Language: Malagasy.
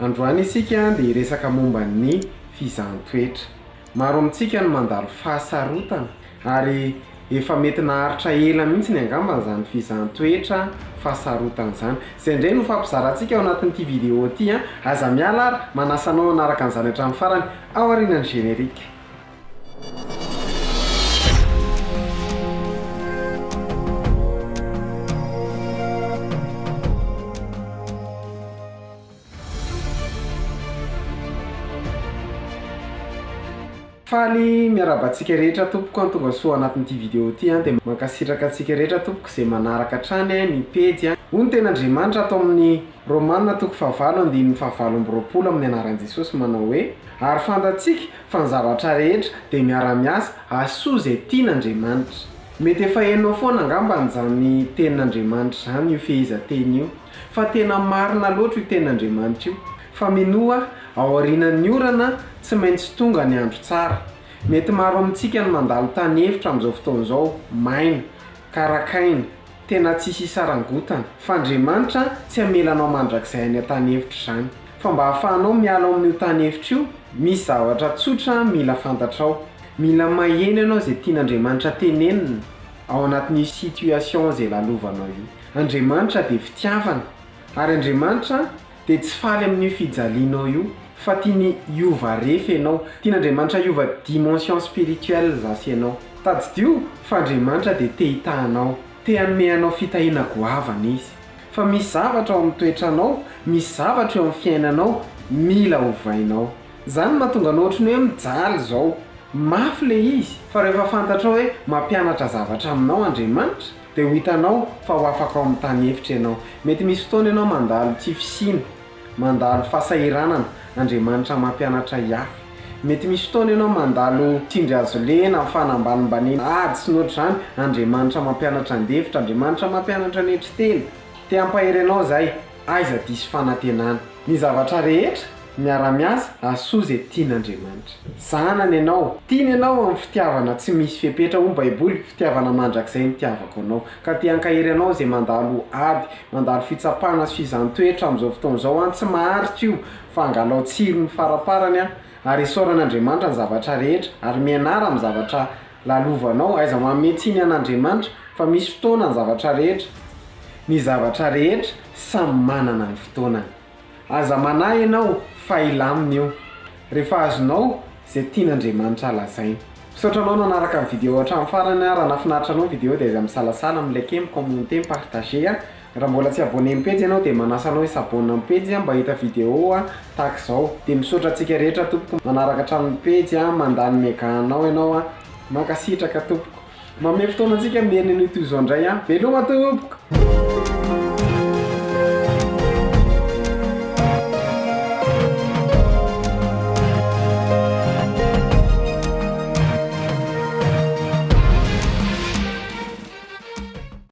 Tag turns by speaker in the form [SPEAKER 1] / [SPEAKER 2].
[SPEAKER 1] Androany isika dia resaka momba ny fizahan-toetra. Maro amintsika no mandalo fahasarotana ary efa mety naharitra ela mihitsy ny angamba izany fizahan-toetra fahasarotana izany. Izay indray no fampizarantsika ao anatin'ity vidéo ity aza miala ary manasanao anaraka an'izany hatramin'ny farany ao aorian'ny générique. Faly miarabantsika rehetra tompoko an tonga soa anatin'ity vidéo ity dia mankasitraka antsika rehetra tompoko izay manaraka hatrany ny pejy hoy ten'Andriamanitra atao amin'ny Romanina 7:5-20 amin'ny anaran'i Jesosy manao hoe ary fantatsika fa ny zavatra rehetra dia miara-miasa asoa izay tian'Andriamanitra. Mety efa hainao foana angamba an'izany tenin'Andriamanitra izany io fehizanteny io fa tena marina loatra io tenin'Andriamanitra io fa minoa ao aorian'ny orana tsy maintsy tonga ny andro tsara. Mety maro amintsika no mandalo tany hevitra amin'izao fotoana izao maina, karakaina, tena tsisy sarangotana. Fa Andriamanitra tsy hamelanao mandrakizay any tany hevitra izany. Fa mba hahafahanao miala amin'io tany hevitra io, misy zavatra tsotra mila fantatrao. Mila maheno ianao izay tian'Andriamanitra tenenina ao anatin'ny situation izay lalovanao io. Andriamanitra dia fitiavana ary Andriamanitra dia tsy faly amin'io fijalianao io fa tiany hiova refy ianao. Tian'Andriamanitra hiova dimension spirituelle zasy ianao. Tadidio fa Andriamanitra dia te hitahanao, te hanome anao fitahiana goavana izy. Fa misy zavatra ao amin'ny toetranao, misy zavatra eo amin'ny fiainanao mila hovainao. Izany mahatonga anao ohatran'ny hoe mijaly izao, mafy le izy. Fa rehefa fantatrao hoe mampianatra zavatra aminao Andriamanitra dia ho hitanao fa ho afaka ao amin'ny tany hevitra ianao. Mety misy fotoana ianao mandalo tsy fisina, mandalo fahasahiranana, Andriamanitra mampianatra hiafy. Mety misy fotoana ianao mandalo tindry azo lena, fanambanimbanena ady sy ny ohatr'izany, Andriamanitra mampianatra andefitra, Andriamanitra mampianatra ny hetroteny. Te hampahery anao izay, aiza diso fanantenana. Ny zavatra rehetra miara-miasa asoa izay tian'Andriamanitra. Zanany ianao, tiany ianao amin'ny fitiavana tsy misy fepetra hoy ny Baiboly, fitiavana mandrakizay ny tiavako anao. Ka te hankahery anao izay mandalo ady, mandalo fitsapana sy fizahan-toetra amin'izao fotoana izao tsy maharitra io fa hangalao tsiro ny faraparany ary isaoran'Andriamanitra ny zavatra rehetra ary mianara amin'ny zavatra lalovanao aiza mametsiny an'Andriamanitra fa misy fotoana ny zavatra rehetra. Ny zavatra rehetra samy manana ny fotoanany. Aza manahy ianao fa ilamina io rehefa azonao izay tian'Andriamanitra lazaina. Misaotranao nanaraka ny vidéo hatramin'ny farany raha nafinaritra anao ny vidéo dia aiza misalasala, milike, micommente, mipartager. Raha mbola tsy abonné amin'ny page ianao dia manasa anao hoe s'abonne amin'ny page mba hita vidéo tahaka izao. Dia misaotra antsika rehetra tompoko manaraka hatramin'ny page mandany megahanao ianao mankasitraka tompoko. Manome fotoana antsika miherina an'io toy izao indray veloma tompoko.